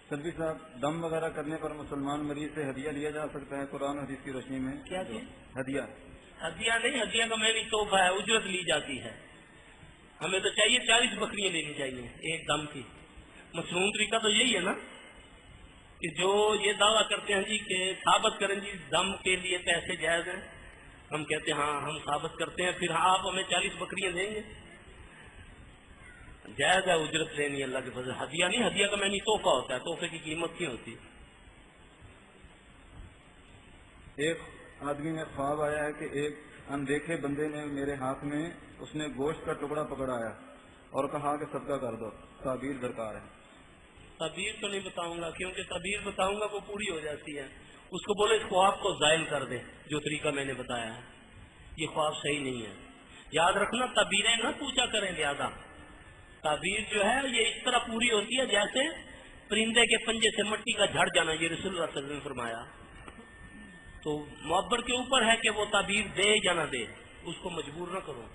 सदवी साहब, दम वगैरह करने पर मुसलमान मरीज से हदिया लिया जा सकता है कुरान हदीस की रोशनी में? क्या चीज? हदिया। हदिया नहीं, हदिया का मैंने तोहफा है, उजरत ली जाती है। हमें तो चाहिए 40 बकरियां लेनी चाहिए एक दम की। मशरूम तरीका तो यही है ना कि जो ये दावा करते हैं जी कि साबित करें जी दम के लिए पैसे जायज हैं, हम कहते हैं हाँ हम साबित करते हैं, फिर आप हमें 40 बकरियां देंगे। जायज है उजरत लेनी अल्लाह के फजल। हदिया नहीं, हदिया का मैंने तोहफा होता है, तोहफे की कीमत क्यों होती है? एक आदमी में ख्वाब आया है कि एक अनदेखे बंदे ने मेरे हाथ में उसने गोश्त का टुकड़ा पकड़ाया और कहा कि सदका कर दो, ताबीर दरकार है। तबीर तो नहीं बताऊंगा, क्योंकि तबीर बताऊंगा वो पूरी हो जाती है। उसको बोले इस ख्वाब को जायल कर दे, जो तरीका मैंने बताया है, ये ख्वाब सही नहीं है। याद रखना तबीरें ना पूछा करें, ज्यादा तबीर जो है ये इस तरह पूरी होती है जैसे परिंदे के पंजे से मिट्टी का झड़ जाना, ये रसूलुल्लाह सल्लल्लाहु अलैहि वसल्लम ने फरमाया। तो मुअब्बर के ऊपर है कि वो तबीर दे या ना दे, उसको मजबूर न करो।